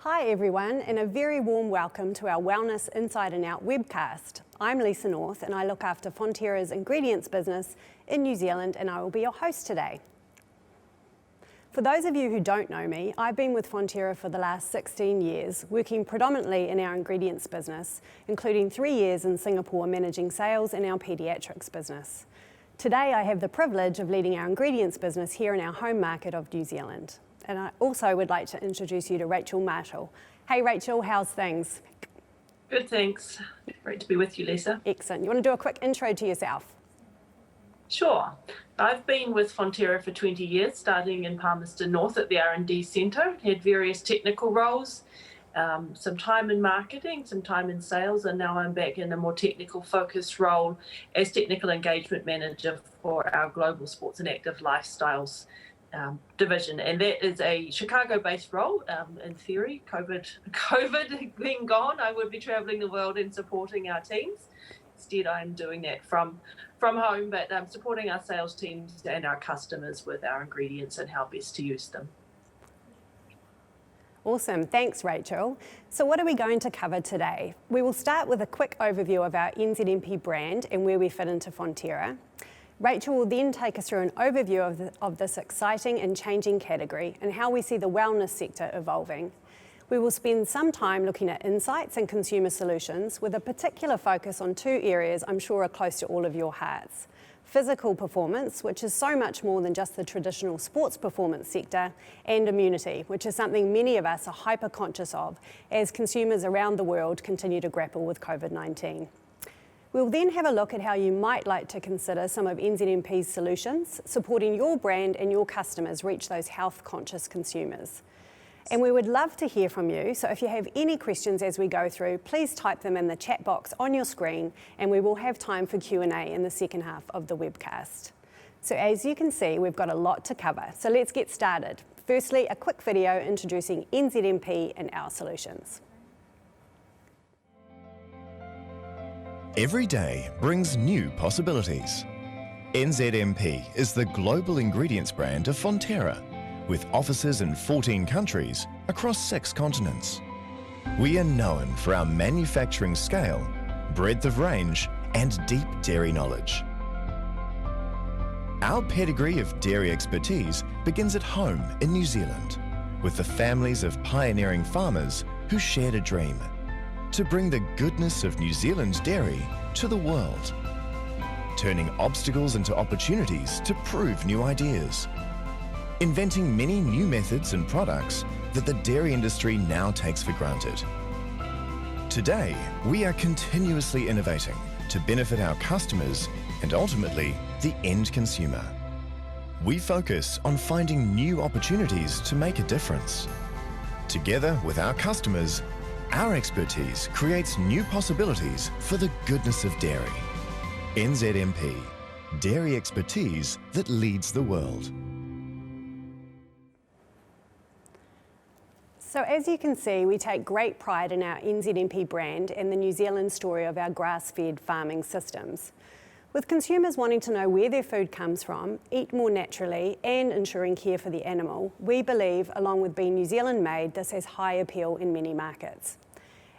Hi everyone, and a very warm welcome to our Wellness Inside and Out webcast. I'm Lisa North and I look after Fonterra's ingredients business in New Zealand, and I will be your host today. For those of you who don't know me, I've been with Fonterra for the last 16 years, working predominantly in our ingredients business, including 3 years in Singapore managing sales in our paediatrics business. Today I have the privilege of leading our ingredients business here in our home market of New Zealand. And I also would like to introduce you to Rachel Marshall. Hey Rachel, how's things? Good, thanks. Great to be with you, Lisa. Excellent. You want to do a quick intro to yourself? Sure. I've been with Fonterra for 20 years, starting in Palmerston North at the R&D Centre. Had various technical roles, some time in marketing, some time in sales, and now I'm back in a more technical focused role as Technical Engagement Manager for our Global Sports and Active Lifestyles division, and that is a Chicago-based role. In theory, COVID being gone, I would be traveling the world and supporting our teams. Instead, I'm doing that from home, but supporting our sales teams and our customers with our ingredients and how best to use them. Awesome, thanks Rachel. So what are we going to cover today? We will start with a quick overview of our NZMP brand and where we fit into Fonterra. Rachel will then take us through an overview of this exciting and changing category and how we see the wellness sector evolving. We will spend some time looking at insights and consumer solutions with a particular focus on 2 areas I'm sure are close to all of your hearts. Physical performance, which is so much more than just the traditional sports performance sector, and immunity, which is something many of us are hyper-conscious of as consumers around the world continue to grapple with COVID-19. We'll then have a look at how you might like to consider some of NZMP's solutions, supporting your brand and your customers reach those health-conscious consumers. And we would love to hear from you, so if you have any questions as we go through, please type them in the chat box on your screen, and we will have time for Q&A in the second half of the webcast. So as you can see, we've got a lot to cover, so let's get started. Firstly, a quick video introducing NZMP and our solutions. Every day brings new possibilities. NZMP is the global ingredients brand of Fonterra, with offices in 14 countries across 6 continents. We are known for our manufacturing scale, breadth of range, and deep dairy knowledge. Our pedigree of dairy expertise begins at home in New Zealand, with the families of pioneering farmers who shared a dream: to bring the goodness of New Zealand's dairy to the world, turning obstacles into opportunities to prove new ideas, inventing many new methods and products that the dairy industry now takes for granted. Today, we are continuously innovating to benefit our customers and ultimately the end consumer. We focus on finding new opportunities to make a difference. Together with our customers, our expertise creates new possibilities for the goodness of dairy. NZMP, dairy expertise that leads the world. So as you can see, we take great pride in our NZMP brand and the New Zealand story of our grass-fed farming systems. With consumers wanting to know where their food comes from, eat more naturally, and ensuring care for the animal, we believe, along with being New Zealand made, this has high appeal in many markets.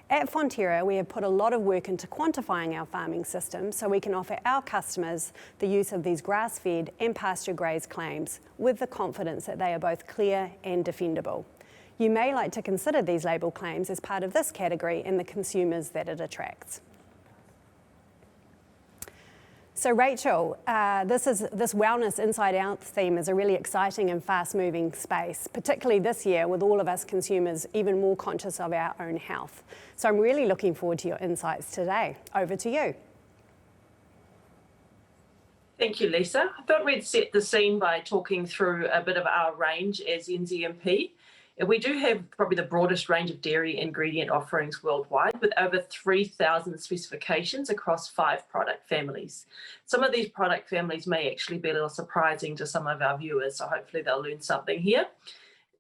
At Fonterra, we have put a lot of work into quantifying our farming system so we can offer our customers the use of these grass-fed and pasture-grazed claims with the confidence that they are both clear and defendable. You may like to consider these label claims as part of this category and the consumers that it attracts. So Rachel, this Wellness Inside Out theme is a really exciting and fast-moving space, particularly this year with all of us consumers even more conscious of our own health. So I'm really looking forward to your insights today. Over to you. Thank you, Lisa. I thought we'd set the scene by talking through a bit of our range as NZMP. We do have probably the broadest range of dairy ingredient offerings worldwide, with over 3,000 specifications across 5 product families. Some of these product families may actually be a little surprising to some of our viewers, so hopefully they'll learn something here.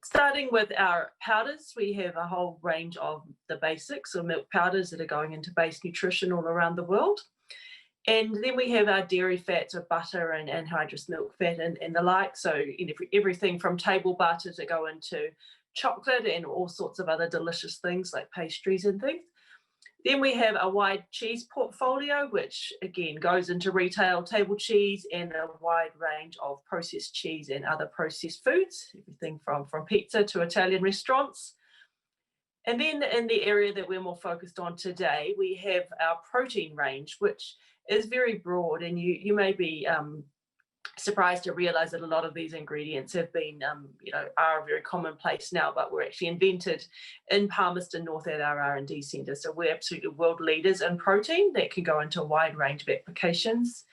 Starting with our powders, we have a whole range of the basics, or milk powders that are going into base nutrition all around the world. And then we have our dairy fats, or butter and anhydrous milk fat and the like. So everything from table butter to go into chocolate and all sorts of other delicious things like pastries and things. Then we have a wide cheese portfolio, which again goes into retail table cheese and a wide range of processed cheese and other processed foods, everything from pizza to Italian restaurants. And then in the area that we're more focused on today, we have our protein range, which is very broad, and you may be surprised to realize that a lot of these ingredients have been, are very commonplace now, but were actually invented in Palmerston North at our R&D centre. So we're absolutely world leaders in protein that can go into a wide range of applications.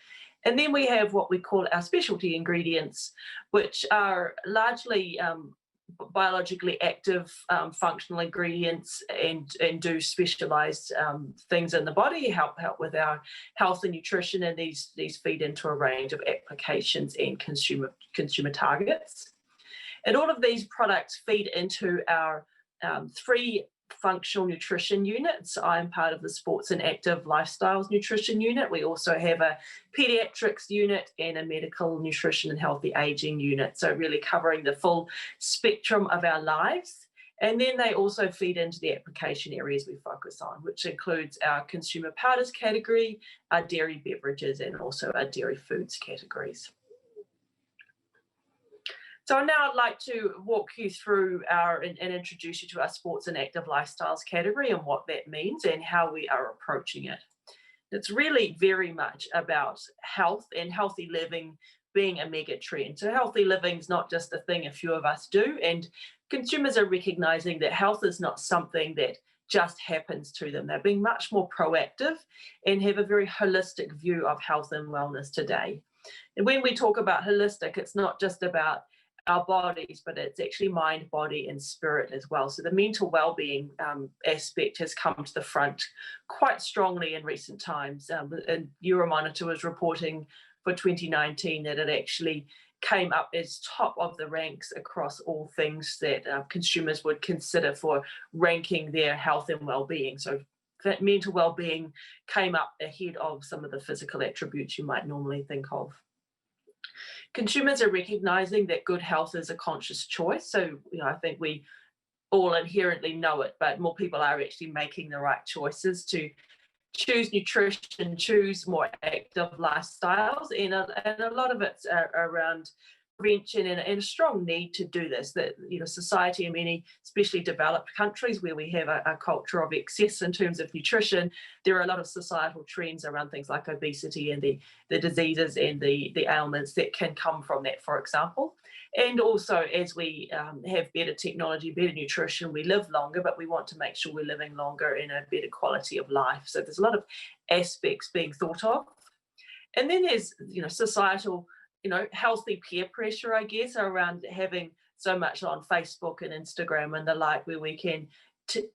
And then we have what we call our specialty ingredients, which are largely biologically active functional ingredients and do specialized things in the body, help with our health and nutrition, and these feed into a range of applications and consumer targets. And all of these products feed into our 3 functional nutrition units. I'm part of the sports and active lifestyles nutrition unit. We also have a pediatrics unit and a medical nutrition and healthy aging unit. So really covering the full spectrum of our lives. And then they also feed into the application areas we focus on, which includes our consumer powders category, our dairy beverages, and also our dairy foods categories. So now I'd like to walk you through and introduce you to our sports and active lifestyles category and what that means and how we are approaching it. It's really very much about health and healthy living being a mega trend. So healthy living is not just a thing a few of us do, and consumers are recognizing that health is not something that just happens to them. They're being much more proactive and have a very holistic view of health and wellness today. And when we talk about holistic, it's not just about our bodies, but it's actually mind, body, and spirit as well. So the mental well-being aspect has come to the front quite strongly in recent times. And Euromonitor was reporting for 2019 that it actually came up as top of the ranks across all things that consumers would consider for ranking their health and well-being. So that mental well-being came up ahead of some of the physical attributes you might normally think of. Consumers are recognizing that good health is a conscious choice. So, I think we all inherently know it, but more people are actually making the right choices to choose nutrition, choose more active lifestyles, and a lot of it's around prevention and a strong need to do this. That society in many, especially developed countries where we have a culture of excess in terms of nutrition, there are a lot of societal trends around things like obesity and the diseases and the ailments that can come from that, for example. And also, as we have better technology, better nutrition, we live longer, but we want to make sure we're living longer in a better quality of life. So there's a lot of aspects being thought of. And then there's societal healthy peer pressure, I guess, around having so much on Facebook and Instagram and the like, where we can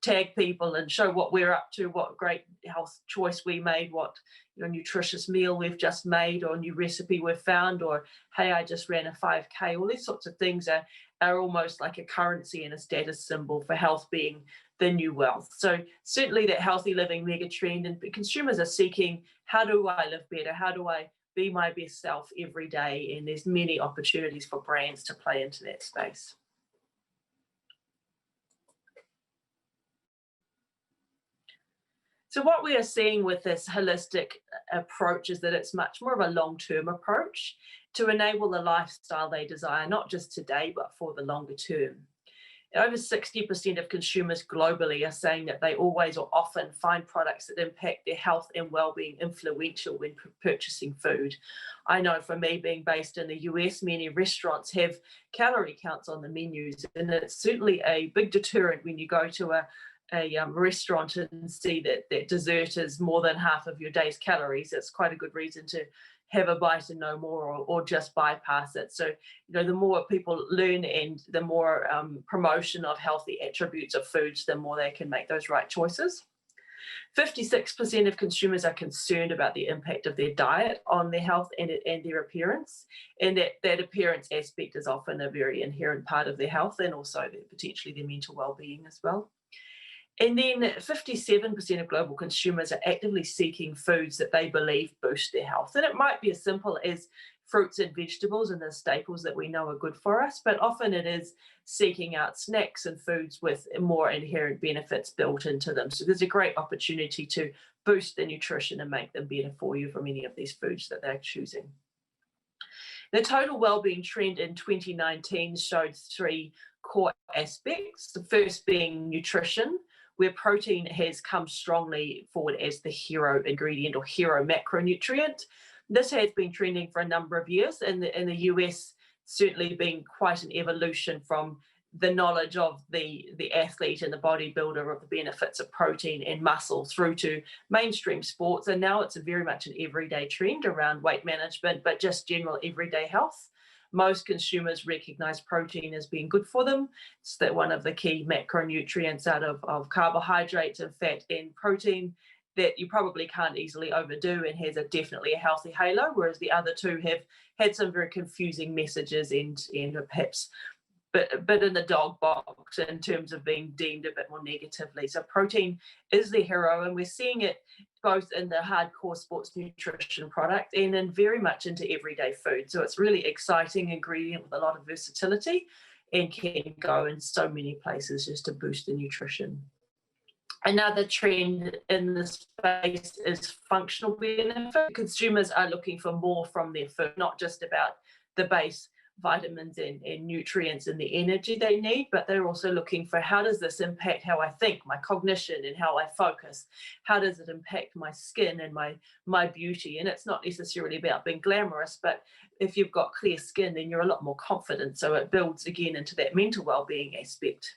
tag people and show what we're up to, what great health choice we made, what nutritious meal we've just made, or new recipe we've found, or hey, I just ran a 5K. All these sorts of things are almost like a currency and a status symbol for health being the new wealth. So certainly that healthy living mega trend, and consumers are seeking, how do I live better? How do I be my best self every day? And there's many opportunities for brands to play into that space. So what we are seeing with this holistic approach is that it's much more of a long-term approach to enable the lifestyle they desire, not just today, but for the longer term. Over 60% of consumers globally are saying that they always or often find products that impact their health and well-being influential when purchasing food. I know for me, being based in the US, many restaurants have calorie counts on the menus, and it's certainly a big deterrent when you go to a restaurant and see that dessert is more than half of your day's calories. It's quite a good reason to have a bite and no more, or just bypass it. So, the more people learn and the more promotion of healthy attributes of foods, the more they can make those right choices. 56% of consumers are concerned about the impact of their diet on their health and their appearance. And that appearance aspect is often a very inherent part of their health and also potentially their mental well-being as well. And then 57% of global consumers are actively seeking foods that they believe boost their health. And it might be as simple as fruits and vegetables and the staples that we know are good for us, but often it is seeking out snacks and foods with more inherent benefits built into them. So there's a great opportunity to boost the nutrition and make them better for you from any of these foods that they're choosing. The total wellbeing trend in 2019 showed 3 core aspects. The first being nutrition, where protein has come strongly forward as the hero ingredient or hero macronutrient. This has been trending for a number of years, and in the US certainly been quite an evolution from the knowledge of the athlete and the bodybuilder of the benefits of protein and muscle through to mainstream sports. And now it's very much an everyday trend around weight management, but just general everyday health. Most consumers recognize protein as being good for them. It's that one of the key macronutrients out of carbohydrates and fat and protein that you probably can't easily overdo and has definitely a healthy halo, whereas the other two have had some very confusing messages and perhaps but in the dog box in terms of being deemed a bit more negatively. So protein is the hero, and we're seeing it both in the hardcore sports nutrition product and in very much into everyday food. So it's really exciting ingredient with a lot of versatility and can go in so many places just to boost the nutrition. Another trend in the space is functional benefit. Consumers are looking for more from their food, not just about the base vitamins and nutrients and the energy they need, but they're also looking for how does this impact how I think, my cognition and how I focus? How does it impact my skin and my beauty? And it's not necessarily about being glamorous, but if you've got clear skin, then you're a lot more confident. So it builds again into that mental well-being aspect.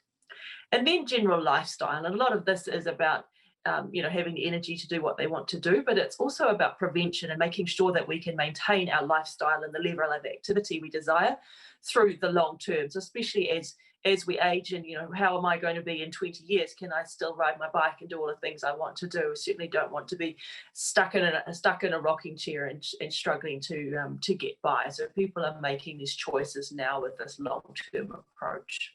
And then general lifestyle. And a lot of this is about having the energy to do what they want to do, but it's also about prevention and making sure that we can maintain our lifestyle and the level of activity we desire through the long terms, especially as we age. And how am I going to be in 20 years? Can I still ride my bike and do all the things I want to do? I certainly don't want to be stuck in a rocking chair and struggling to get by. So people are making these choices now with this long-term approach.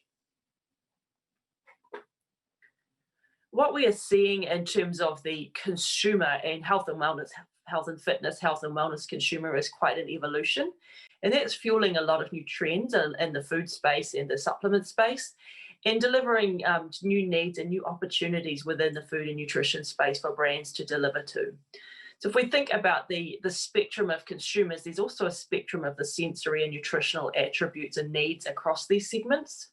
What we are seeing in terms of the consumer and health and wellness, health and fitness, health and wellness consumer is quite an evolution. And that's fueling a lot of new trends in the food space and the supplement space and delivering new needs and new opportunities within the food and nutrition space for brands to deliver to. So if we think about the spectrum of consumers, there's also a spectrum of the sensory and nutritional attributes and needs across these segments.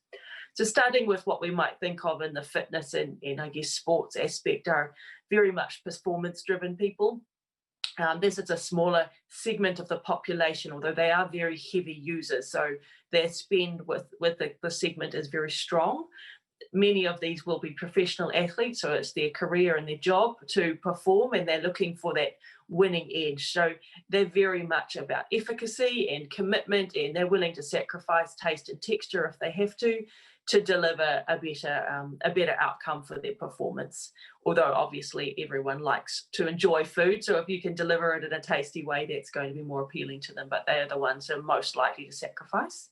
So starting with what we might think of in the fitness and I guess sports aspect are very much performance-driven people. This is a smaller segment of the population, although they are very heavy users. So their spend with the segment is very strong. Many of these will be professional athletes, so it's their career and their job to perform, and they're looking for that winning edge. So they're very much about efficacy and commitment, and they're willing to sacrifice taste and texture if they have to deliver a better outcome for their performance. Although obviously everyone likes to enjoy food, so if you can deliver it in a tasty way, that's going to be more appealing to them, but they are the ones who are most likely to sacrifice.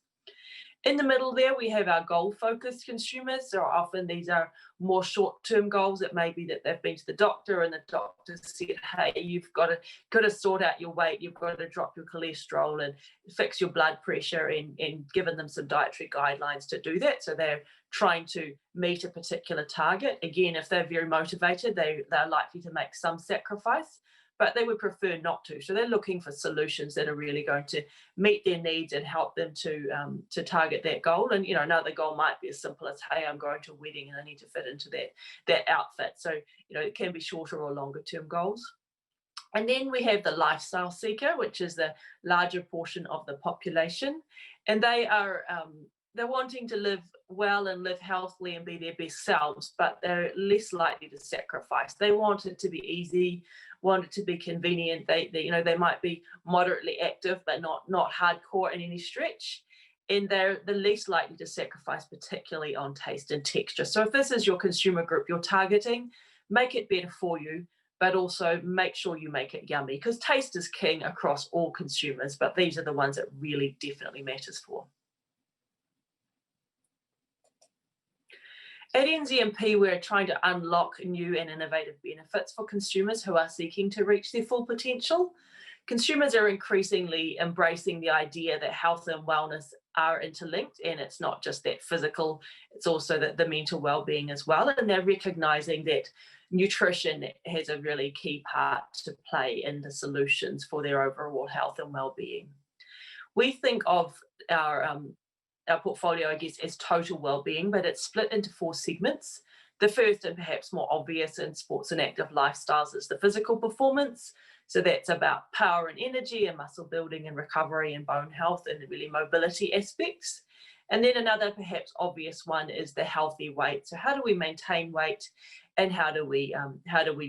In the middle there, we have our goal-focused consumers. So often these are more short-term goals. It may be that they've been to the doctor and the doctor said, hey, you've got to sort out your weight, you've got to drop your cholesterol and fix your blood pressure, and given them some dietary guidelines to do that. So they're trying to meet a particular target. Again, if they're very motivated, they're likely to make some sacrifice, but they would prefer not to. So they're looking for solutions that are really going to meet their needs and help them to target that goal. And another goal might be as simple as, hey, I'm going to a wedding and I need to fit into that outfit. So it can be shorter or longer term goals. And then we have the lifestyle seeker, which is the larger portion of the population, and they are they're wanting to live well and live healthily and be their best selves, but they're less likely to sacrifice. They want it to be easy, want it to be convenient. They might be moderately active, but not hardcore in any stretch. And they're the least likely to sacrifice, particularly on taste and texture. So if this is your consumer group you're targeting, make it better for you, but also make sure you make it yummy, because taste is king across all consumers, but these are the ones that really definitely matters for. At NZMP, we're trying to unlock new and innovative benefits for consumers who are seeking to reach their full potential. consumers are increasingly embracing the idea that health and wellness are interlinked, and it's not just that physical, it's also that the mental well-being as well. And they're recognizing that nutrition has a really key part to play in the solutions for their overall health and well-being. We think of our portfolio, I guess, as total well-being, but it's split into 4 segments. The first, and perhaps more obvious in sports and active lifestyles, is the physical performance. So that's about power and energy and muscle building and recovery and bone health and really mobility aspects. And then another perhaps obvious one is the healthy weight. So how do we maintain weight and how do we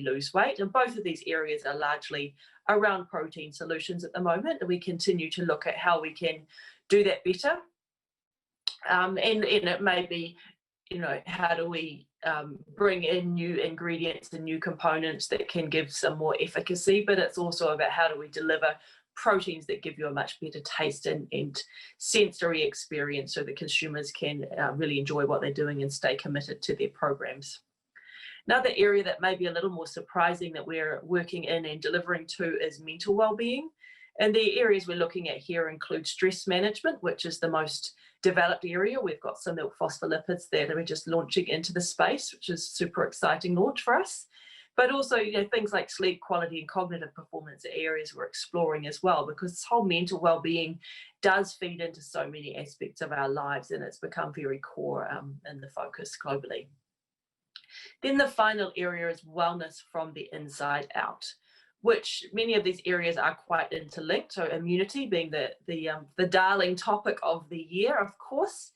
lose weight? And both of these areas are largely around protein solutions at the moment. And we continue to look at how we can do that better. And it may be, how do we bring in new ingredients and new components that can give some more efficacy, but it's also about how do we deliver proteins that give you a much better taste and sensory experience so that consumers can really enjoy what they're doing and stay committed to their programs. Another area that may be a little more surprising that we're working in and delivering to is mental well-being. And the areas we're looking at here include stress management, which is the most developed area. We've got some milk phospholipids there that we're just launching into the space, which is super exciting launch for us. But also, things like sleep quality and cognitive performance are areas we're exploring as well, because this whole mental well-being does feed into so many aspects of our lives, and it's become very core in the focus globally. Then the final area is wellness from the inside out, which many of these areas are quite interlinked. So immunity being the darling topic of the year, of course.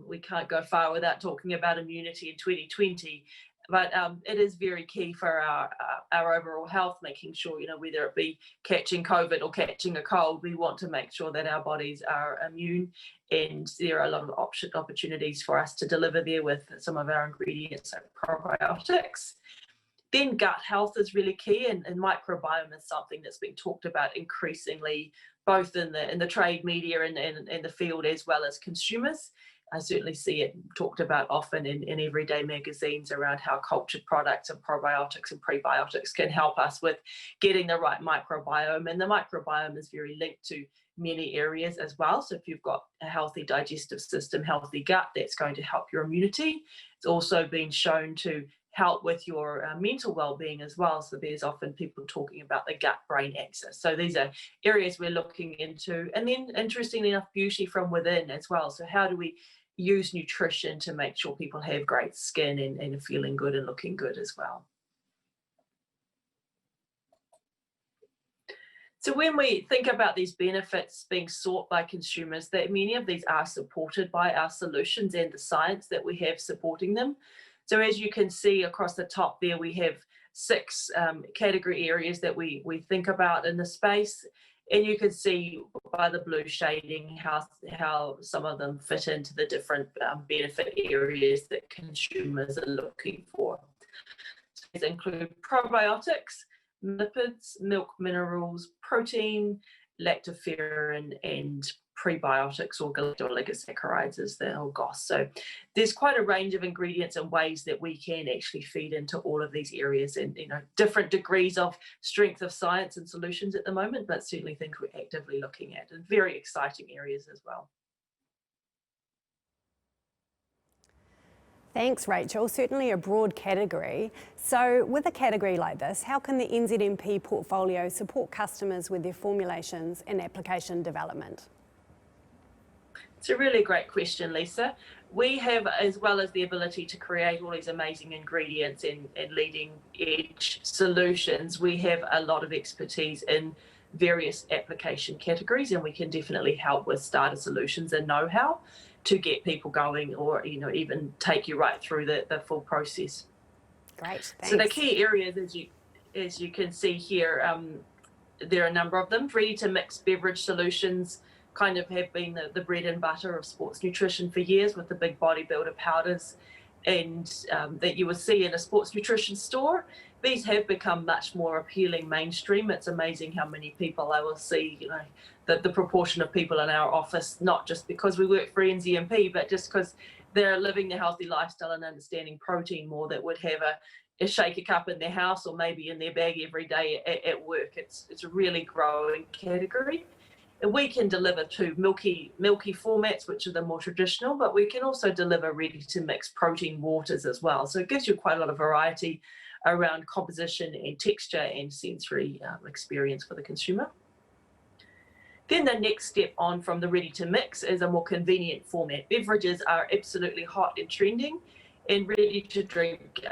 We can't go far without talking about immunity in 2020, but it is very key for our overall health, making sure, whether it be catching COVID or catching a cold, we want to make sure that our bodies are immune, and there are a lot of opportunities for us to deliver there with some of our ingredients like probiotics. Then gut health is really key, and microbiome is something that's been talked about increasingly, both in the trade media and the field as well as consumers. I certainly see it talked about often in everyday magazines around how cultured products and probiotics and prebiotics can help us with getting the right microbiome. And the microbiome is very linked to many areas as well. So if you've got a healthy digestive system, healthy gut, that's going to help your immunity. It's also been shown to help with your mental well-being as well. So there's often people talking about the gut-brain axis. So these are areas we're looking into. And then, interestingly enough, beauty from within as well. So how do we use nutrition to make sure people have great skin and are feeling good and looking good as well? So when we think about these benefits being sought by consumers, that many of these are supported by our solutions and the science that we have supporting them. So as you can see across the top there, we have 6 category areas that we think about in the space. And you can see by the blue shading how some of them fit into the different benefit areas that consumers are looking for. So these include probiotics, lipids, milk minerals, protein, lactoferrin, and prebiotics or oligosaccharides is the whole GOS. So there's quite a range of ingredients and ways that we can actually feed into all of these areas, and different degrees of strength of science and solutions at the moment, but certainly things we're actively looking at, and very exciting areas as well. Thanks, Rachel. Certainly a broad category. So with a category like this, how can the NZMP portfolio support customers with their formulations and application development? It's a really great question, Lisa. We have, as well as the ability to create all these amazing ingredients and leading edge solutions, we have a lot of expertise in various application categories, and we can definitely help with starter solutions and know-how to get people going, or even take you right through the full process. Great, thanks. So the key areas, as you can see here, there are a number of them. Ready to mix beverage solutions kind of have been the bread and butter of sports nutrition for years, with the big bodybuilder powders and that you would see in a sports nutrition store. These have become much more appealing mainstream. It's amazing how many people I will see, the proportion of people in our office, not just because we work for NZMP, but just because they're living the healthy lifestyle and understanding protein more, that would have shake a cup in their house or maybe in their bag every day at work. It's a really growing category. And we can deliver to milky formats, which are the more traditional, but we can also deliver ready-to-mix protein waters as well. So it gives you quite a lot of variety around composition and texture and sensory experience for the consumer. Then the next step on from the ready-to-mix is a more convenient format. Beverages are absolutely hot and trending, and ready-to-drink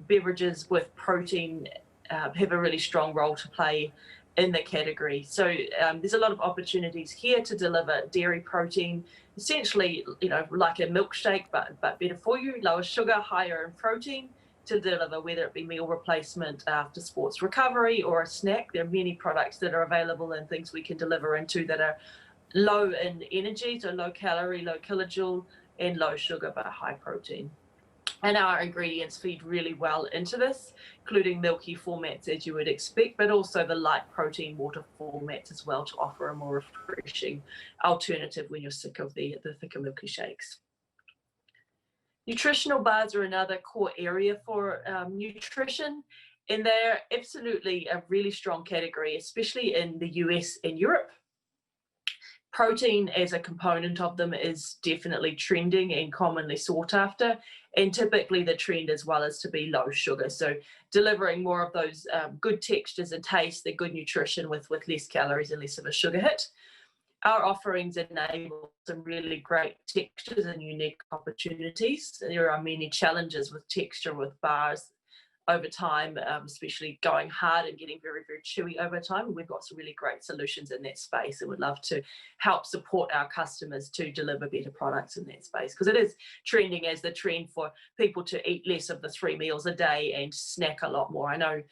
beverages with protein have a really strong role to play in the category. So there's a lot of opportunities here to deliver dairy protein, essentially, like a milkshake, but better for you, lower sugar, higher in protein, to deliver, whether it be meal replacement after sports recovery or a snack. There are many products that are available and things we can deliver into that are low in energy, so low calorie, low kilojoule, and low sugar, but high protein. And our ingredients feed really well into this, including milky formats as you would expect, but also the light protein water formats as well, to offer a more refreshing alternative when you're sick of the thicker milky shakes. Nutritional bars are another core area for nutrition, and they're absolutely a really strong category, especially in the US and Europe. Protein as a component of them is definitely trending and commonly sought after, and typically the trend as well is to be low sugar. So delivering more of those good textures and taste, the good nutrition with less calories and less of a sugar hit. Our offerings enable some really great textures and unique opportunities. There are many challenges with texture with bars over time, especially going hard and getting very, very chewy over time. We've got some really great solutions in that space, and would love to help support our customers to deliver better products in that space, because it is trending as the trend for people to eat less of the 3 meals a day and snack a lot more. I know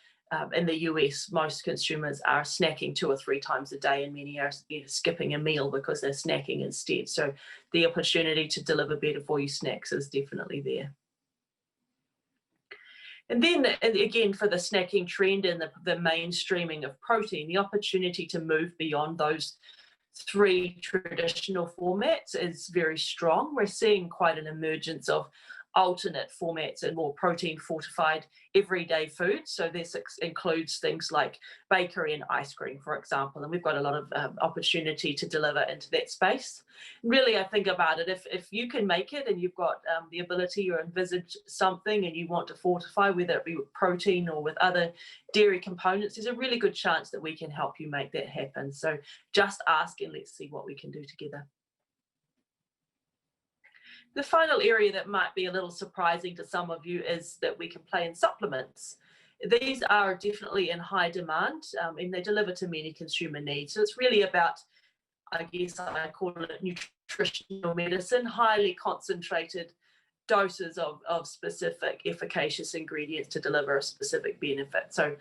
in the US, most consumers are snacking 2 or 3 times a day, and many are skipping a meal because they're snacking instead. So the opportunity to deliver better for you snacks is definitely there. And then again, for the snacking trend and the mainstreaming of protein, the opportunity to move beyond those 3 traditional formats is very strong. We're seeing quite an emergence of alternate formats and more protein fortified everyday foods. So this includes things like bakery and ice cream, for example, and we've got a lot of opportunity to deliver into that space. Really, I think about it, if you can make it and you've got the ability or envisage something and you want to fortify, whether it be with protein or with other dairy components, there's a really good chance that we can help you make that happen. So just ask and let's see what we can do together. The final area that might be a little surprising to some of you is that we can play in supplements. These are definitely in high demand, and they deliver to many consumer needs. So it's really about, I guess I call it nutritional medicine, highly concentrated doses of specific efficacious ingredients to deliver a specific benefit. So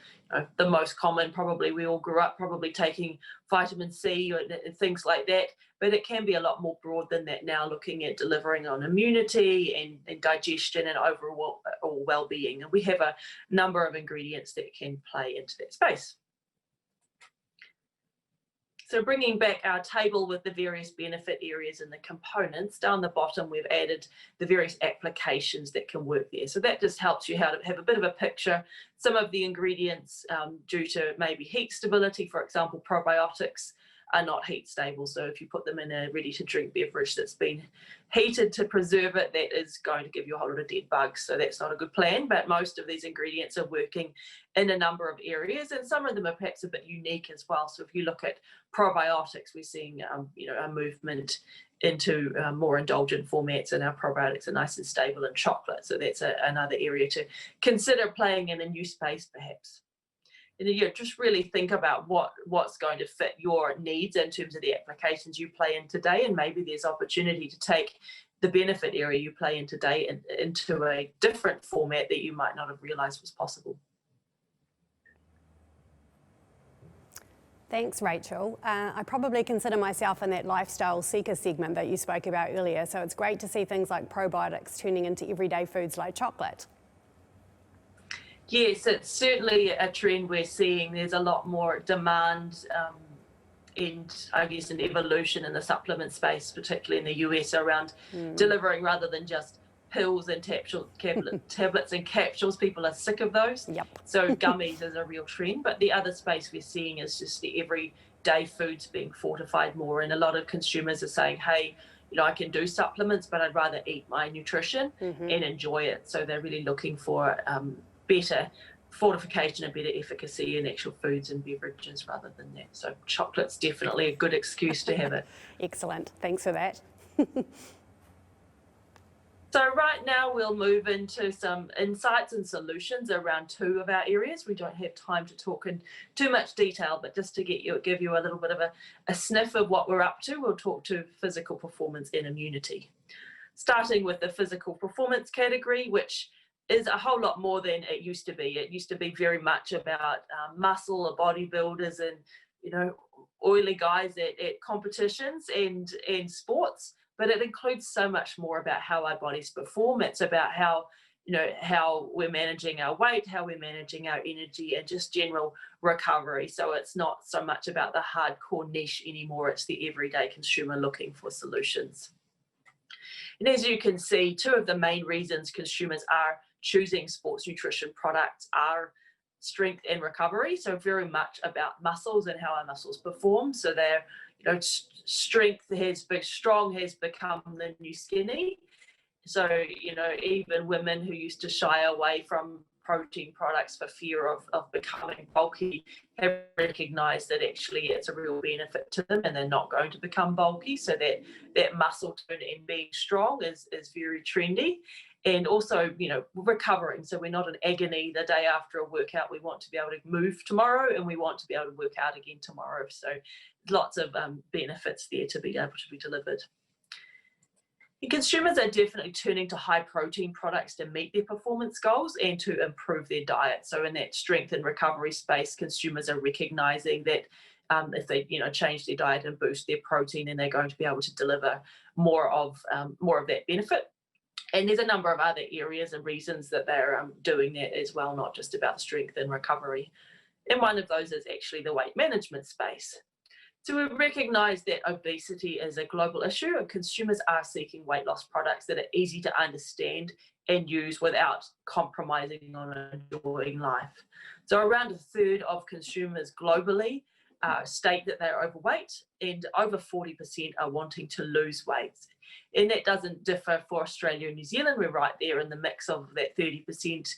the most common, probably we all grew up probably taking vitamin C and things like that, but it can be a lot more broad than that now, looking at delivering on immunity and digestion and overall well-being. And we have a number of ingredients that can play into that space. So bringing back our table with the various benefit areas and the components, down the bottom we've added the various applications that can work there. So that just helps you how to have a bit of a picture. Some of the ingredients due to maybe heat stability, for example, probiotics are not heat stable. So if you put them in a ready to drink beverage that's been heated to preserve it, that is going to give you a whole lot of dead bugs. So that's not a good plan, but most of these ingredients are working in a number of areas, and some of them are perhaps a bit unique as well. So if you look at probiotics, we're seeing a movement into more indulgent formats, and our probiotics are nice and stable in chocolate. So that's another area to consider playing in a new space perhaps. And just really think about what's going to fit your needs in terms of the applications you play in today, and maybe there's opportunity to take the benefit area you play in today into a different format that you might not have realised was possible. Thanks, Rachel. I probably consider myself in that lifestyle seeker segment that you spoke about earlier, so it's great to see things like probiotics turning into everyday foods like chocolate. Yes, it's certainly a trend we're seeing. There's a lot more demand and I guess an evolution in the supplement space, particularly in the US, around delivering rather than just pills and tablets and capsules. People are sick of those. Yep. So gummies is a real trend. But the other space we're seeing is just the everyday foods being fortified more. And a lot of consumers are saying, hey, I can do supplements, but I'd rather eat my nutrition and enjoy it. So they're really looking for better fortification and better efficacy in actual foods and beverages rather than that. So chocolate's definitely a good excuse to have it. Excellent. Thanks for that. So right now we'll move into some insights and solutions around two of our areas. We don't have time to talk in too much detail, but just to give you a little bit of a sniff of what we're up to, we'll talk to physical performance and immunity. Starting with the physical performance category, which is a whole lot more than it used to be. It used to be very much about muscle or bodybuilders and, oily guys at competitions and sports. But it includes so much more about how our bodies perform. It's about how we're managing our weight, how we're managing our energy, and just general recovery. So it's not so much about the hardcore niche anymore. It's the everyday consumer looking for solutions. And as you can see, two of the main reasons consumers are choosing sports nutrition products are strength and recovery. So very much about muscles and how our muscles perform. So they're strength strong has become the new skinny. So, even women who used to shy away from protein products for fear of becoming bulky have recognized that actually it's a real benefit to them and they're not going to become bulky. So that muscle tone and being strong is very trendy. And also, recovering. So we're not in agony the day after a workout. We want to be able to move tomorrow and we want to be able to work out again tomorrow. So lots of benefits there to be able to be delivered. And consumers are definitely turning to high protein products to meet their performance goals and to improve their diet. So in that strength and recovery space, consumers are recognizing that if they change their diet and boost their protein, then they're going to be able to deliver more of that benefit. And there's a number of other areas and reasons that they're doing that as well, not just about strength and recovery. And one of those is actually the weight management space. So we recognise that obesity is a global issue and consumers are seeking weight loss products that are easy to understand and use without compromising on enjoying life. So around a third of consumers globally state that they're overweight and over 40% are wanting to lose weight. And that doesn't differ for Australia and New Zealand. We're right there in the mix of that 30%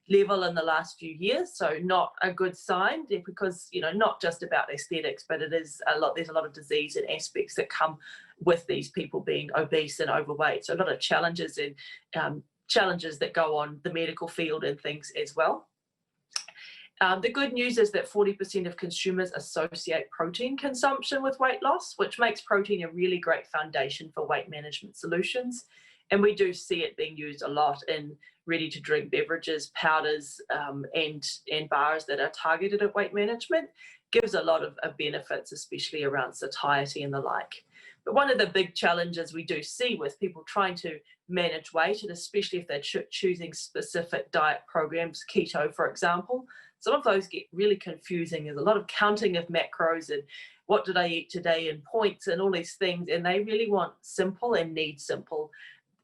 level in the last few years. So not a good sign because, not just about aesthetics, but it is there's a lot of disease and aspects that come with these people being obese and overweight. So a lot of challenges and challenges that go on the medical field and things as well. The good news is that 40% of consumers associate protein consumption with weight loss, which makes protein a really great foundation for weight management solutions. And we do see it being used a lot in ready-to-drink beverages, powders, and bars that are targeted at weight management. Gives a lot of benefits, especially around satiety and the like. But one of the big challenges we do see with people trying to manage weight, and especially if they're choosing specific diet programs, keto, for example, some of those get really confusing. There's a lot of counting of macros and what did I eat today and points and all these things. And they really want simple and need simple.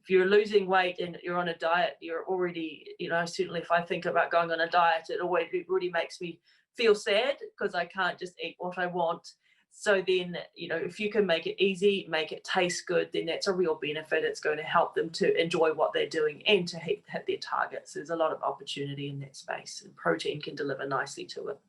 If you're losing weight and you're on a diet, you're already, certainly if I think about going on a diet, it already makes me feel sad because I can't just eat what I want. So then, if you can make it easy, make it taste good, then that's a real benefit. It's going to help them to enjoy what they're doing and to hit their targets. There's a lot of opportunity in that space, and protein can deliver nicely to it.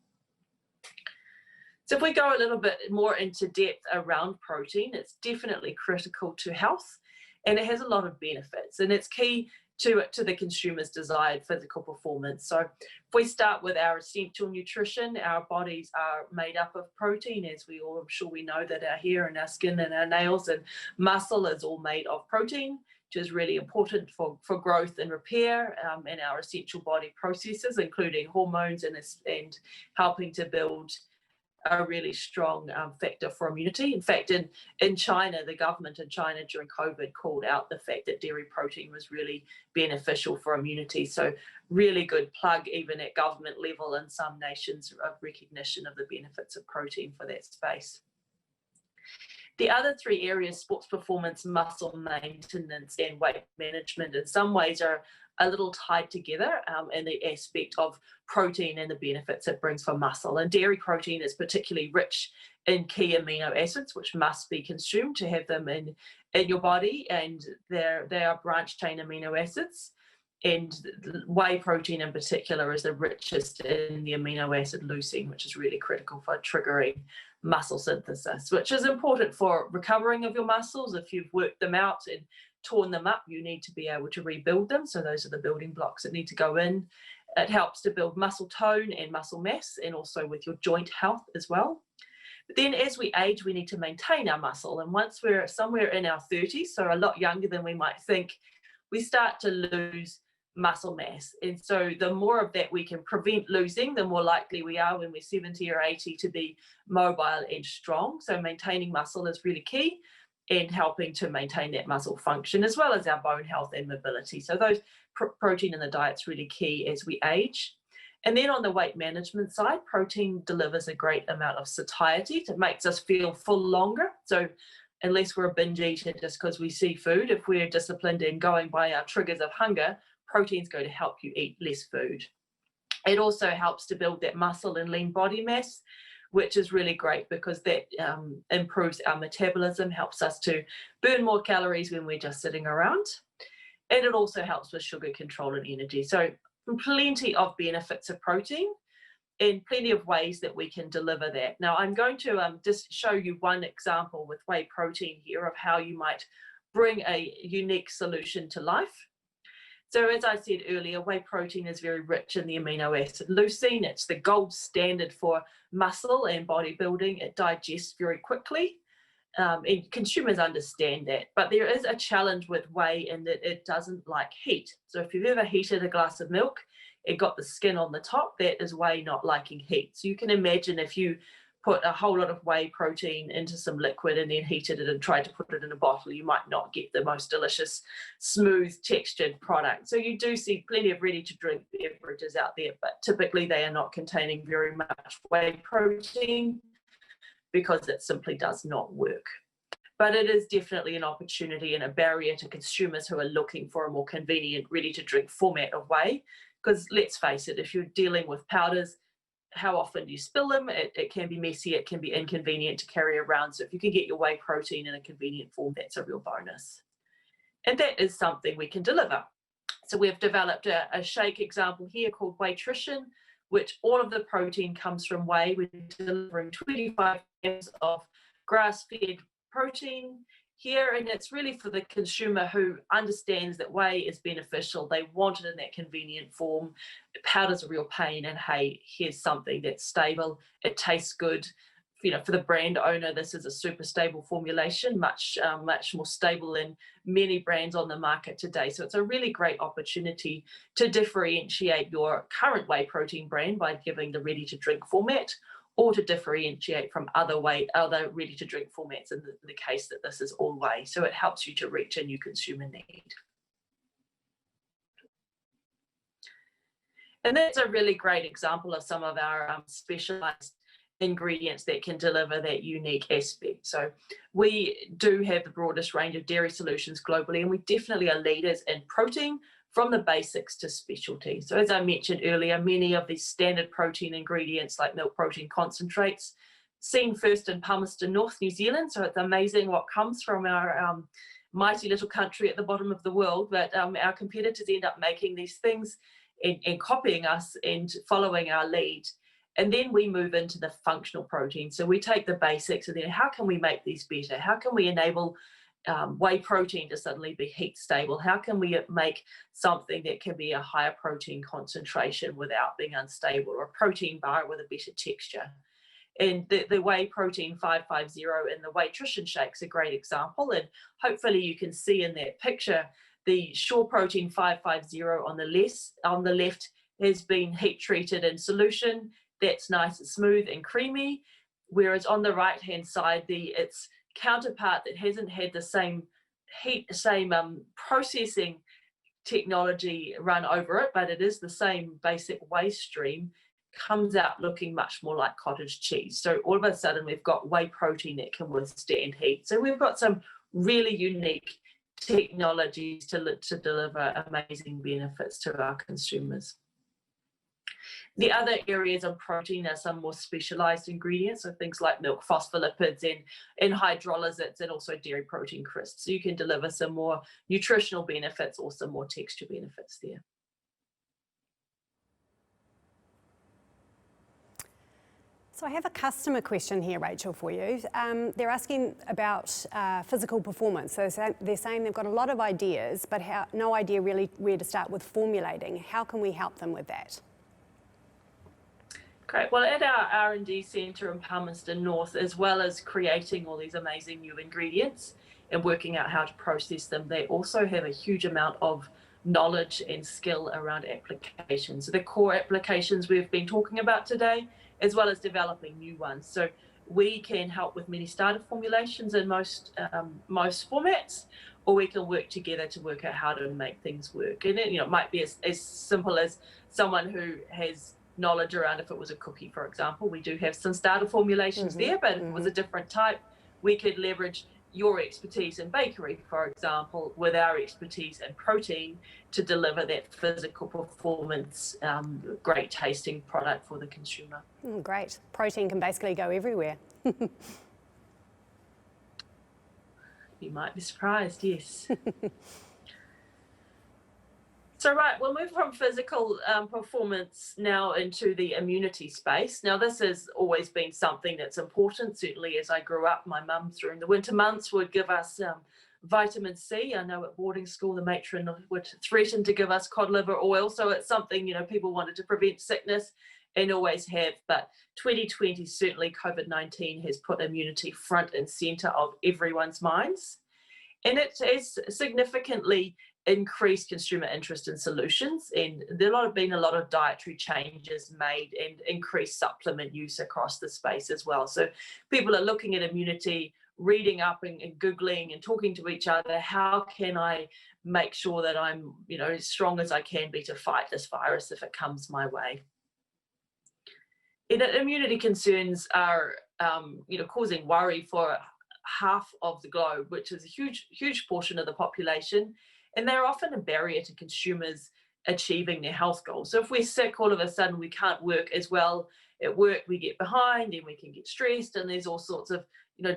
So if we go a little bit more into depth around protein, it's definitely critical to health, and it has a lot of benefits, and it's key to the consumer's desired physical performance. So if we start with our essential nutrition, our bodies are made up of protein, as I'm sure we know that our hair and our skin and our nails and muscle is all made of protein, which is really important for growth and repair, and our essential body processes, including hormones and helping to build a really strong factor for immunity. In fact, in China, the government in China during COVID called out the fact that dairy protein was really beneficial for immunity. So really good plug even at government level in some nations of recognition of the benefits of protein for that space. The other three areas, sports performance, muscle maintenance, and weight management, in some ways are a little tied together in the aspect of protein and the benefits it brings for muscle. And dairy protein is particularly rich in key amino acids, which must be consumed to have them in your body, and they are branched chain amino acids. And whey protein in particular is the richest in the amino acid leucine, which is really critical for triggering muscle synthesis, which is important for recovering of your muscles. If you've worked them out and torn them up, you need to be able to rebuild them. So those are the building blocks that need to go in. It helps to build muscle tone and muscle mass, and also with your joint health as well. But then as we age, we need to maintain our muscle. And once we're somewhere in our 30s, so a lot younger than we might think, we start to lose muscle mass. And so the more of that we can prevent losing, the more likely we are when we're 70 or 80 to be mobile and strong. So maintaining muscle is really key, and helping to maintain that muscle function as well as our bone health and mobility. So those protein in the diet's really key as we age. And then on the weight management side, protein delivers a great amount of satiety. It makes us feel full longer. So unless we're a binge eater just because we see food, if we're disciplined in going by our triggers of hunger, protein's going to help you eat less food. It also helps to build that muscle and lean body mass, which is really great because that improves our metabolism, helps us to burn more calories when we're just sitting around. And it also helps with sugar control and energy. So plenty of benefits of protein and plenty of ways that we can deliver that. Now I'm going to just show you one example with whey protein here of how you might bring a unique solution to life. So as I said earlier, whey protein is very rich in the amino acid leucine. It's the gold standard for muscle and bodybuilding. It digests very quickly, and consumers understand that. But there is a challenge with whey in that it doesn't like heat. So if you've ever heated a glass of milk, it got the skin on the top, that is whey not liking heat. So you can imagine if you put a whole lot of whey protein into some liquid and then heated it and tried to put it in a bottle, you might not get the most delicious, smooth textured product. So you do see plenty of ready to drink beverages out there, but typically they are not containing very much whey protein because it simply does not work. But it is definitely an opportunity and a barrier to consumers who are looking for a more convenient, ready to drink format of whey. Because let's face it, if you're dealing with powders, how often do you spill them? It can be messy, it can be inconvenient to carry around. So if you can get your whey protein in a convenient form, that's a real bonus. And that is something we can deliver. So we've developed a shake example here called Wheytrition, which all of the protein comes from whey. We're delivering 25 grams of grass-fed protein here, and it's really for the consumer who understands that whey is beneficial. They want it in that convenient form. Powder's a real pain, and hey, here's something that's stable. It tastes good. You know, for the brand owner, this is a super stable formulation, much more stable than many brands on the market today. So it's a really great opportunity to differentiate your current whey protein brand by giving the ready-to-drink format, or to differentiate from other ready-to-drink formats in the case that this is all whey. So it helps you to reach a new consumer need. And that's a really great example of some of our specialized ingredients that can deliver that unique aspect. So we do have the broadest range of dairy solutions globally, and we definitely are leaders in protein, from the basics to specialty. So as I mentioned earlier, many of these standard protein ingredients like milk protein concentrates, seen first in Palmerston North, New Zealand. So it's amazing what comes from our mighty little country at the bottom of the world, but our competitors end up making these things and copying us and following our lead. And then we move into the functional protein. So we take the basics and then how can we make these better? How can we enable whey protein to suddenly be heat stable? How can we make something that can be a higher protein concentration without being unstable, or a protein bar with a better texture? And the whey protein 550 and the Wheytrition shake's a great example. And hopefully you can see in that picture, the Shore Protein 550 on the left has been heat treated in solution. That's nice and smooth and creamy. Whereas on the right hand side, its counterpart that hasn't had the same processing technology run over it, but it is the same basic waste stream, comes out looking much more like cottage cheese. So all of a sudden we've got whey protein that can withstand heat. So we've got some really unique technologies to deliver amazing benefits to our consumers. The other areas of protein are some more specialized ingredients, so things like milk phospholipids and hydrolysates, and also dairy protein crisps. So you can deliver some more nutritional benefits or some more texture benefits there. So I have a customer question here, Rachel, for you. They're asking about physical performance. So they're saying they've got a lot of ideas, but no idea really where to start with formulating. How can we help them with that? Great. Well, at our R&D centre in Palmerston North, as well as creating all these amazing new ingredients and working out how to process them, they also have a huge amount of knowledge and skill around applications. So the core applications we've been talking about today, as well as developing new ones. So we can help with many starter formulations in most formats, or we can work together to work out how to make things work. And it might be as simple as someone who has knowledge around, if it was a cookie, for example, we do have some starter formulations there, but if it was a different type, we could leverage your expertise in bakery, for example, with our expertise in protein to deliver that physical performance, great tasting product for the consumer. Great. Protein can basically go everywhere. You might be surprised, yes. So right, we'll move from physical performance now into the immunity space. Now this has always been something that's important. Certainly as I grew up, my mum during the winter months would give us vitamin C. I know at boarding school the matron would threaten to give us cod liver oil. So it's something, people wanted to prevent sickness and always have. But 2020, certainly COVID-19 has put immunity front and centre of everyone's minds. And it has significantly increased consumer interest in solutions, and there have been a lot of dietary changes made and increased supplement use across the space as well. So people are looking at immunity, reading up and Googling and talking to each other. How can I make sure that I'm, as strong as I can be to fight this virus if it comes my way? And immunity concerns are, causing worry for half of the globe, which is a huge portion of the population. And they're often a barrier to consumers achieving their health goals. So if we're sick, all of a sudden we can't work as well at work, we get behind and we can get stressed, and there's all sorts of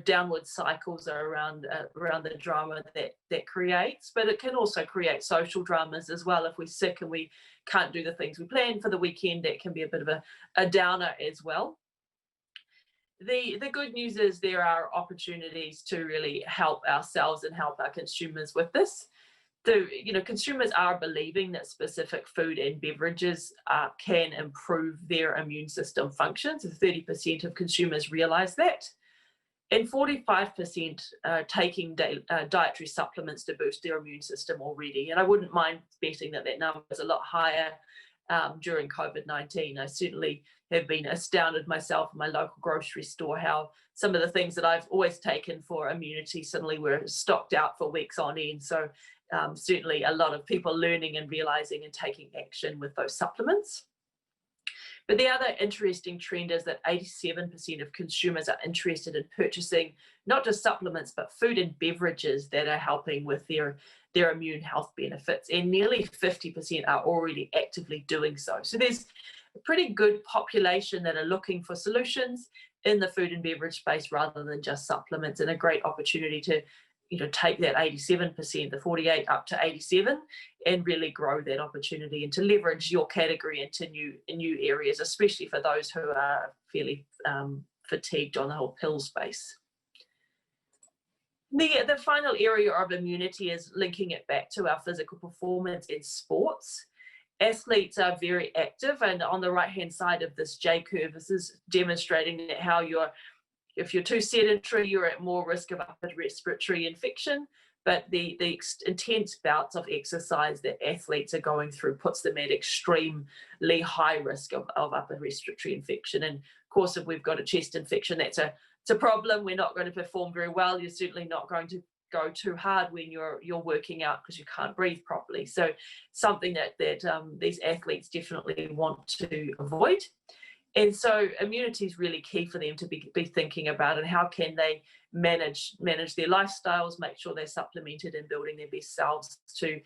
downward cycles around the drama that creates. But it can also create social dramas as well. If we're sick and we can't do the things we planned for the weekend, that can be a bit of a downer as well. The good news is there are opportunities to really help ourselves and help our consumers with this. So, consumers are believing that specific food and beverages can improve their immune system functions. 30% of consumers realise that. And 45% are taking dietary supplements to boost their immune system already. And I wouldn't mind betting that number is a lot higher during COVID-19. I certainly have been astounded myself in my local grocery store how some of the things that I've always taken for immunity suddenly were stocked out for weeks on end. So certainly a lot of people learning and realizing and taking action with those supplements. But the other interesting trend is that 87% of consumers are interested in purchasing not just supplements, but food and beverages that are helping with their immune health benefits. And nearly 50% are already actively doing so. So there's a pretty good population that are looking for solutions in the food and beverage space rather than just supplements, and a great opportunity to take that 87%, the 48 up to 87, and really grow that opportunity and to leverage your category into new areas, especially for those who are fairly fatigued on the whole pill space. The final area of immunity is linking it back to our physical performance in sports. Athletes are very active, and on the right-hand side of this J curve, this is demonstrating how if you're too sedentary, you're at more risk of upper respiratory infection, but the intense bouts of exercise that athletes are going through puts them at extremely high risk of upper respiratory infection. And of course, if we've got a chest infection, it's a problem. We're not going to perform very well. You're certainly not going to go too hard when you're working out because you can't breathe properly. So something that these athletes definitely want to avoid. And so immunity is really key for them to be thinking about, and how can they manage their lifestyles, make sure they're supplemented and building their best selves to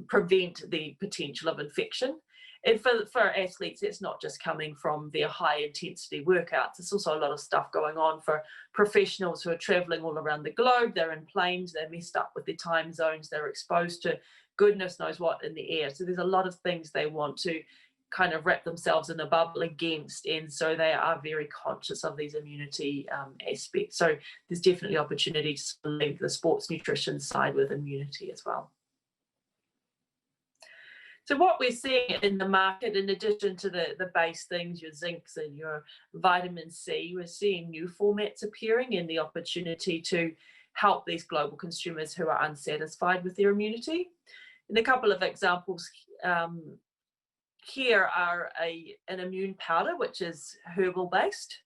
prevent the potential of infection. And for our athletes, it's not just coming from their high intensity workouts. There's also a lot of stuff going on for professionals who are traveling all around the globe. They're in planes, they're messed up with their time zones, they're exposed to goodness knows what in the air. So there's a lot of things they want to kind of wrap themselves in a bubble against, and so they are very conscious of these immunity aspects. So there's definitely opportunities to link the sports nutrition side with immunity as well. So what we're seeing in the market, in addition to the base things, your zincs and your vitamin C, we're seeing new formats appearing and the opportunity to help these global consumers who are unsatisfied with their immunity. And a couple of examples here are an immune powder, which is herbal based,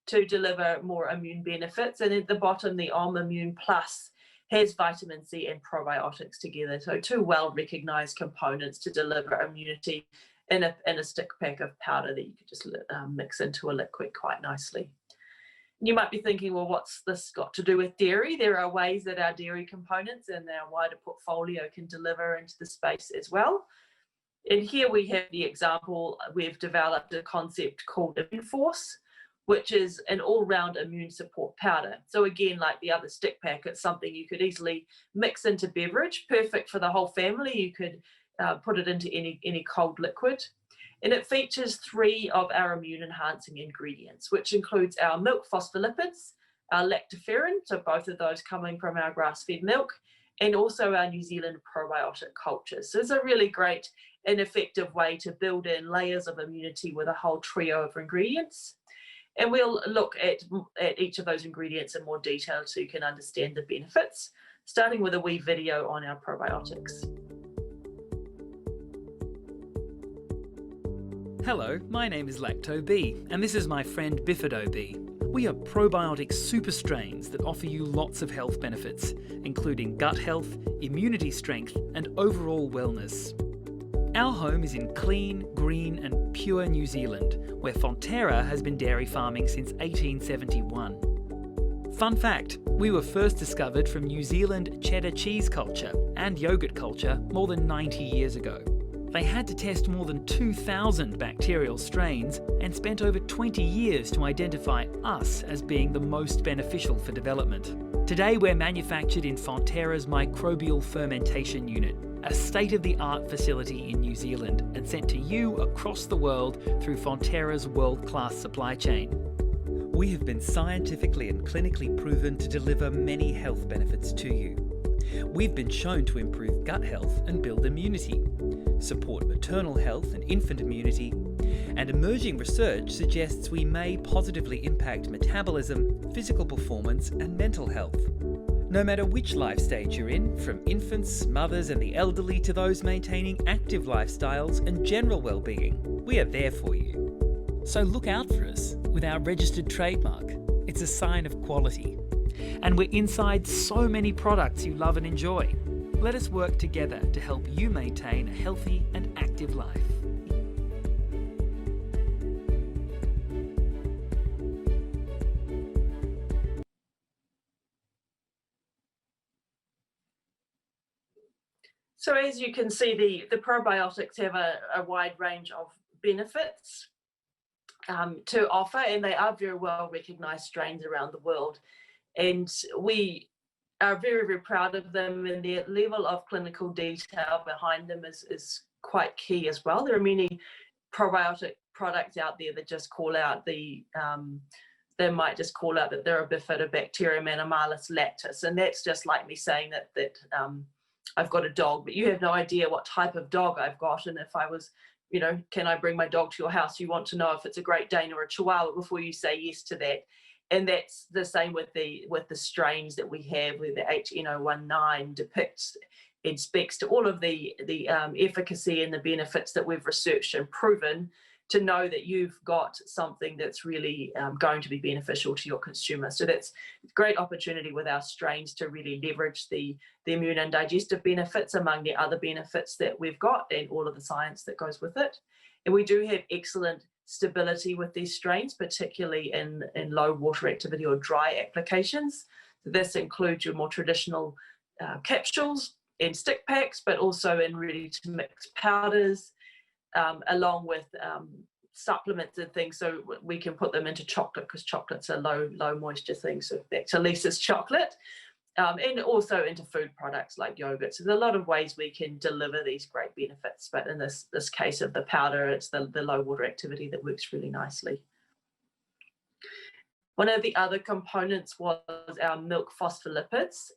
to deliver more immune benefits. And at the bottom, the Om Immune Plus has vitamin C and probiotics together. So two well-recognized components to deliver immunity in a stick pack of powder that you could just mix into a liquid quite nicely. You might be thinking, well, what's this got to do with dairy? There are ways that our dairy components and our wider portfolio can deliver into the space as well. And here we have the example, we've developed a concept called Immune Force, which is an all-round immune support powder. So again, like the other stick pack, it's something you could easily mix into beverage, perfect for the whole family. You could put it into any cold liquid. And it features 3 of our immune enhancing ingredients, which includes our milk phospholipids, our lactoferrin, so both of those coming from our grass-fed milk, and also our New Zealand probiotic cultures. So it's a really great and effective way to build in layers of immunity with a whole trio of ingredients. And we'll look at each of those ingredients in more detail so you can understand the benefits, starting with a wee video on our probiotics. Hello, my name is Lacto B, and this is my friend Bifido B. We are probiotic super strains that offer you lots of health benefits, including gut health, immunity strength, and overall wellness. Our home is in clean, green, and pure New Zealand, where Fonterra has been dairy farming since 1871. Fun fact, we were first discovered from New Zealand cheddar cheese culture and yogurt culture more than 90 years ago. They had to test more than 2,000 bacterial strains and spent over 20 years to identify us as being the most beneficial for development. Today we're manufactured in Fonterra's microbial fermentation unit, a state-of-the-art facility in New Zealand, and sent to you across the world through Fonterra's world-class supply chain. We have been scientifically and clinically proven to deliver many health benefits to you. We've been shown to improve gut health and build immunity, support maternal health and infant immunity, and emerging research suggests we may positively impact metabolism, physical performance, and mental health. No matter which life stage you're in, from infants, mothers, and the elderly to those maintaining active lifestyles and general well-being, we are there for you. So look out for us with our registered trademark. It's a sign of quality. And we're inside so many products you love and enjoy. Let us work together to help you maintain a healthy and active life. So as you can see, the probiotics have a wide range of benefits to offer, and they are very well recognised strains around the world. And we are very, very proud of them, and their level of clinical detail behind them is quite key as well. There are many probiotic products out there that just call out they might just call out that they're a bifidobacterium animalis lactis, and that's just like me saying that I've got a dog, but you have no idea what type of dog I've got. And if I was, can I bring my dog to your house? You want to know if it's a Great Dane or a Chihuahua before you say yes to that. And that's the same with the strains that we have, where the HN019 depicts and speaks to all of the efficacy and the benefits that we've researched and proven to know that you've got something that's really going to be beneficial to your consumer. So that's a great opportunity with our strains to really leverage the immune and digestive benefits among the other benefits that we've got and all of the science that goes with it. And we do have excellent stability with these strains, particularly in low water activity or dry applications. So this includes your more traditional capsules and stick packs, but also in ready-to-mix powders, along with supplements and things. So we can put them into chocolate, because chocolate's a low moisture thing. So back to Lisa's chocolate. And also into food products like yogurt. So there's a lot of ways we can deliver these great benefits, but in this case of the powder, it's the low water activity that works really nicely. One of the other components was our milk phospholipids.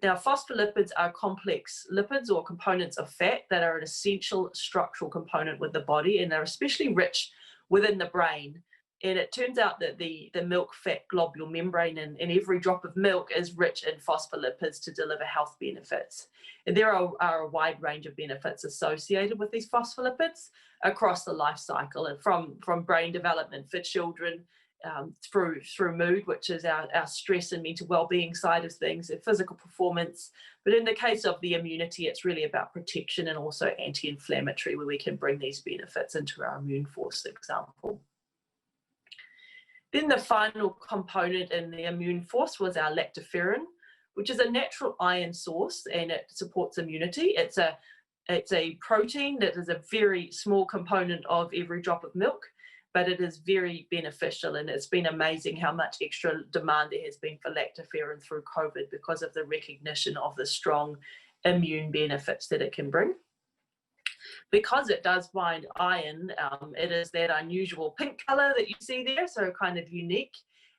Now, phospholipids are complex lipids or components of fat that are an essential structural component with the body, and they're especially rich within the brain. And it turns out that the milk fat globule membrane in every drop of milk is rich in phospholipids to deliver health benefits. And there are a wide range of benefits associated with these phospholipids across the life cycle, and from brain development for children, through mood, which is our stress and mental well-being side of things, and physical performance. But in the case of the immunity, it's really about protection and also anti-inflammatory, where we can bring these benefits into our immune force example. Then the final component in the immune force was our lactoferrin, which is a natural iron source, and it supports immunity. It's a protein that is a very small component of every drop of milk, but it is very beneficial, and it's been amazing how much extra demand there has been for lactoferrin through COVID because of the recognition of the strong immune benefits that it can bring. Because it does bind iron, it is that unusual pink color that you see there, so kind of unique.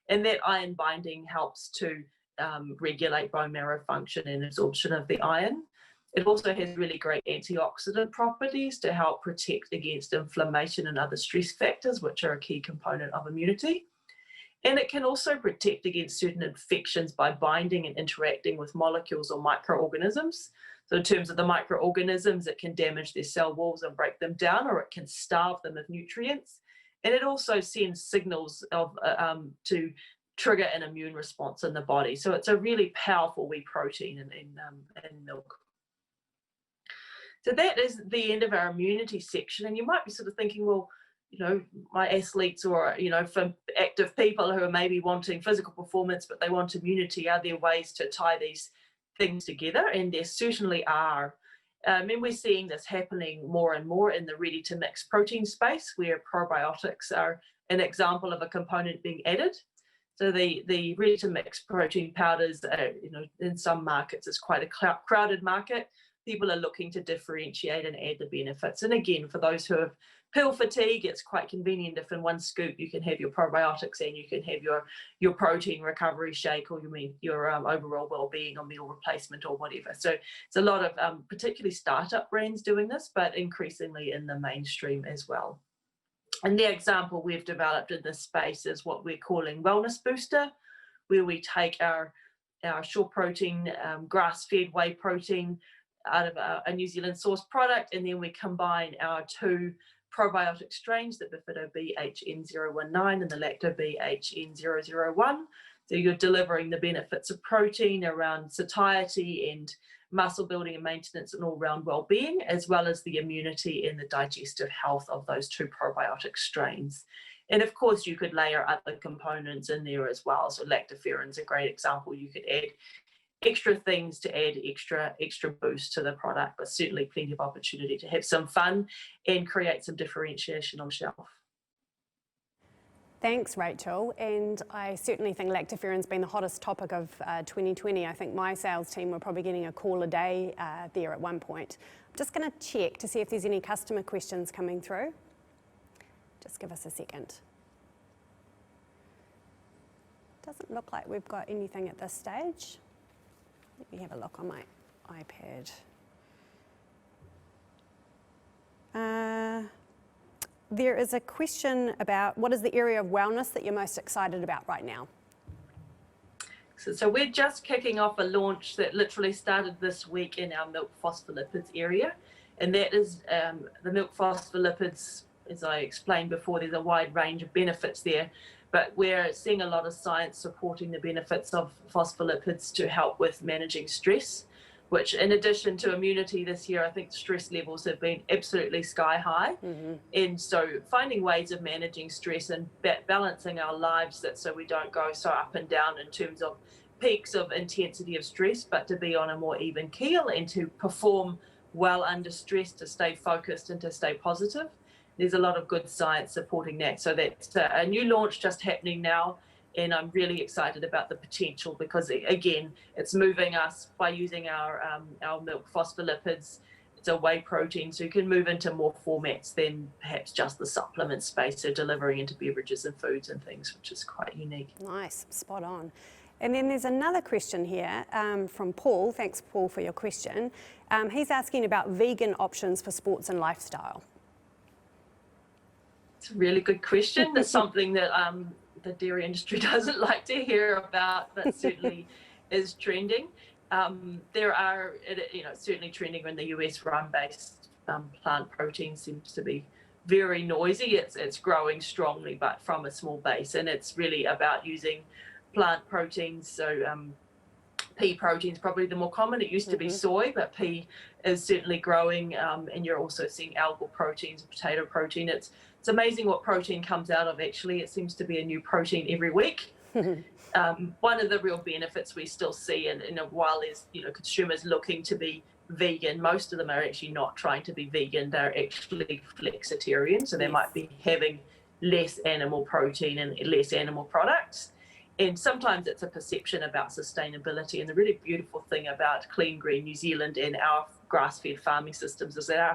And that iron binding helps to regulate bone marrow function and absorption of the iron. It also has really great antioxidant properties to help protect against inflammation and other stress factors, which are a key component of immunity. And it can also protect against certain infections by binding and interacting with molecules or microorganisms. So in terms of the microorganisms, it can damage their cell walls and break them down, or it can starve them of nutrients. And it also sends signals of to trigger an immune response in the body. So it's a really powerful wee protein in milk. So that is the end of our immunity section. And you might be sort of thinking, well, my athletes, or, for active people who are maybe wanting physical performance, but they want immunity, are there ways to tie these things together? And there certainly are. And we're seeing this happening more and more in the ready-to-mix protein space, where probiotics are an example of a component being added. So the ready-to-mix protein powders, in some markets, it's quite a crowded market. People are looking to differentiate and add the benefits. And again, for those who have pill fatigue, it's quite convenient if in one scoop you can have your probiotics and you can have your protein recovery shake, or your overall well-being or meal replacement or whatever. So it's a lot of particularly startup brands doing this, but increasingly in the mainstream as well. And the example we've developed in this space is what we're calling Wellness Booster, where we take our short protein, grass-fed whey protein out of a New Zealand source product, and then we combine our two probiotic strains, the Bifido BHN019 and the Lacto BHN001. So you're delivering the benefits of protein around satiety and muscle building and maintenance and all-round well-being, as well as the immunity and the digestive health of those two probiotic strains. And of course, you could layer other components in there as well. So lactoferrin is a great example. You could add extra things to add extra boost to the product, but certainly plenty of opportunity to have some fun and create some differentiation on shelf. Thanks, Rachel. And I certainly think lactoferrin's been the hottest topic of 2020. I think my sales team were probably getting a call a day there at one point. I'm just going to check to see if there's any customer questions coming through. Just give us a second. Doesn't look like we've got anything at this stage. Let me have a look on my iPad. There is a question about what is the area of wellness that you're most excited about right now? So we're just kicking off a launch that literally started this week in our milk phospholipids area. And that is the milk phospholipids, as I explained before, there's a wide range of benefits there. But we're seeing a lot of science supporting the benefits of phospholipids to help with managing stress. which in addition to immunity this year, I think stress levels have been absolutely sky high. And so finding ways of managing stress and balancing our lives so we don't go so up and down in terms of peaks of intensity of stress, but to be on a more even keel and to perform well under stress, to stay focused and to stay positive. There's a lot of good science supporting that. So that's a new launch just happening now. And I'm really excited about the potential because, again, it's moving us by using our milk phospholipids. It's a whey protein, so you can move into more formats than perhaps just the supplement space, so delivering into beverages and foods and things, which is quite unique. Nice, spot on. And then there's another question here from Paul. Thanks, Paul, for your question. He's asking about vegan options for sports and lifestyle. It's a really good question. That's something that the dairy industry doesn't like to hear about, but certainly is trending. There are, certainly trending in the US, run-based plant protein seems to be very noisy. It's growing strongly, but from a small base, and it's really about using plant proteins. So pea protein is probably the more common. It used to be soy, but pea is certainly growing, and you're also seeing algal proteins, potato protein. It's amazing what protein comes out of, actually. It seems to be a new protein every week. One of the real benefits we still see, and while there's consumers looking to be vegan, most of them are actually not trying to be vegan. They're actually flexitarian, so they might be having less animal protein and less animal products. And sometimes it's a perception about sustainability. And the really beautiful thing about Clean Green New Zealand and our grass-fed farming systems is that our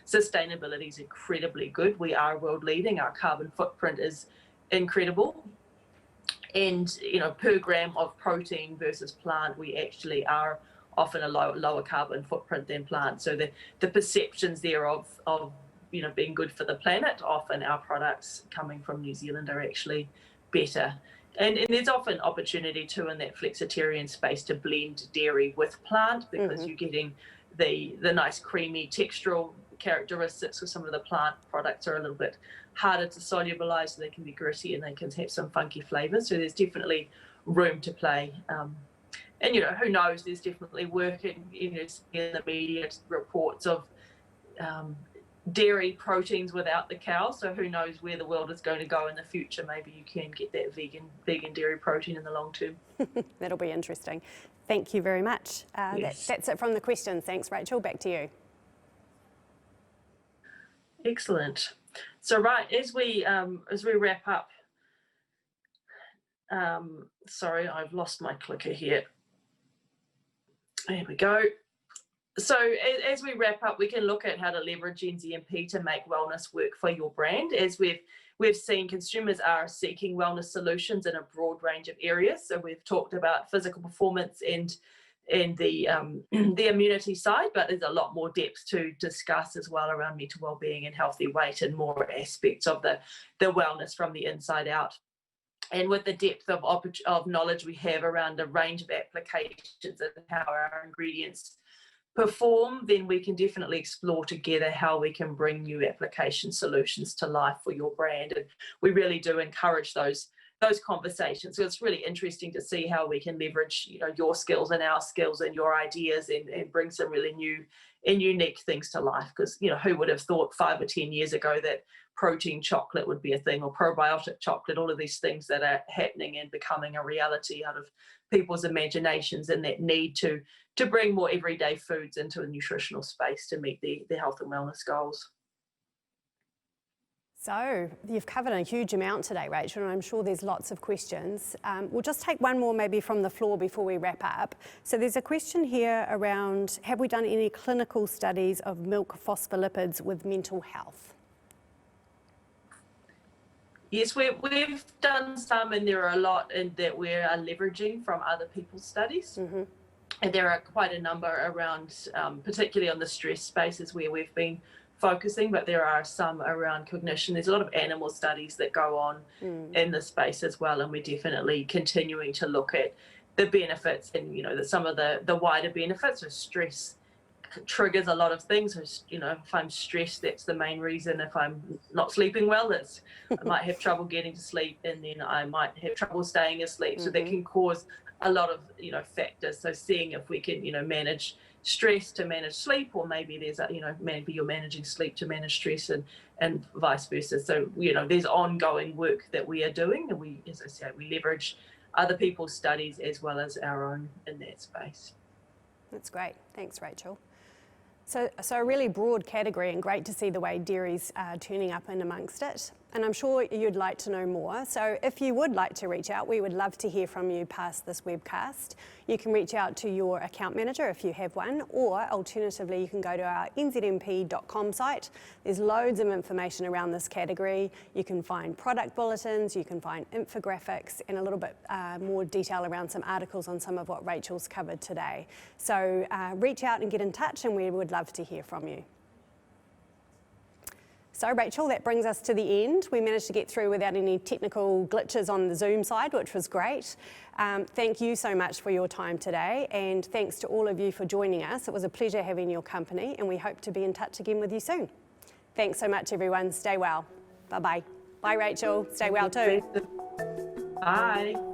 sustainability is incredibly good. We are world leading. Our carbon footprint is incredible. And, per gram of protein versus plant, we actually are often a lower carbon footprint than plant. So the perceptions there of being good for the planet, often our products coming from New Zealand are actually better. And there's often opportunity too in that flexitarian space to blend dairy with plant, because you're getting the nice creamy textural characteristics, because some of the plant products are a little bit harder to solubilize, so they can be gritty and they can have some funky flavors. So there's definitely room to play. And who knows, there's definitely work in the media reports of dairy proteins without the cow, so who knows where the world is going to go in the future. Maybe you can get that vegan dairy protein in the long term. That'll be interesting. Thank you very much. Yes. That's it from the questions. Thanks, Rachel. Back to you. Excellent. So right, as we wrap up, sorry, I've lost my clicker here. There we go. So as we wrap up, we can look at how to leverage NZMP to make wellness work for your brand. As we've seen, consumers are seeking wellness solutions in a broad range of areas. So we've talked about physical performance and the immunity side, but there's a lot more depth to discuss as well around mental well-being and healthy weight and more aspects of the wellness from the inside out. And with the depth of knowledge we have around a range of applications and how our ingredients perform, then we can definitely explore together how we can bring new application solutions to life for your brand. And we really do encourage those conversations. So it's really interesting to see how we can leverage your skills and our skills and your ideas and bring some really new and unique things to life. Because who would have thought 5 or 10 years ago that protein chocolate would be a thing, or probiotic chocolate, all of these things that are happening and becoming a reality out of people's imaginations, and that need to bring more everyday foods into a nutritional space to meet the health and wellness goals. So you've covered a huge amount today, Rachel, and I'm sure there's lots of questions. We'll just take one more maybe from the floor before we wrap up. So there's a question here around, have we done any clinical studies of milk phospholipids with mental health? Yes, we've done some, and there are a lot that we are leveraging from other people's studies. And there are quite a number around, particularly on the stress spaces where we've been focusing, but there are some around cognition. There's a lot of animal studies that go on in the space as well, and we're definitely continuing to look at the benefits and some of the wider benefits of stress. Triggers a lot of things. If I'm stressed, that's the main reason. If I'm not sleeping well, I might have trouble getting to sleep, and then I might have trouble staying asleep. So that can cause a lot of, factors. So seeing if we can, manage stress to manage sleep, or maybe there's maybe you're managing sleep to manage stress, and vice versa. So, there's ongoing work that we are doing, and we, as I say, we leverage other people's studies as well as our own in that space. That's great. Thanks, Rachel. So a really broad category, and great to see the way dairy's turning up in amongst it. And I'm sure you'd like to know more. So if you would like to reach out, we would love to hear from you past this webcast. You can reach out to your account manager if you have one, or alternatively, you can go to our nzmp.com site. There's loads of information around this category. You can find product bulletins, you can find infographics, and a little bit more detail around some articles on some of what Rachel's covered today. So reach out and get in touch, and we would love to hear from you. So Rachel, that brings us to the end. We managed to get through without any technical glitches on the Zoom side, which was great. Thank you so much for your time today, and thanks to all of you for joining us. It was a pleasure having your company, and we hope to be in touch again with you soon. Thanks so much, everyone. Stay well. Bye-bye. Bye, Rachel. Stay well too. Bye.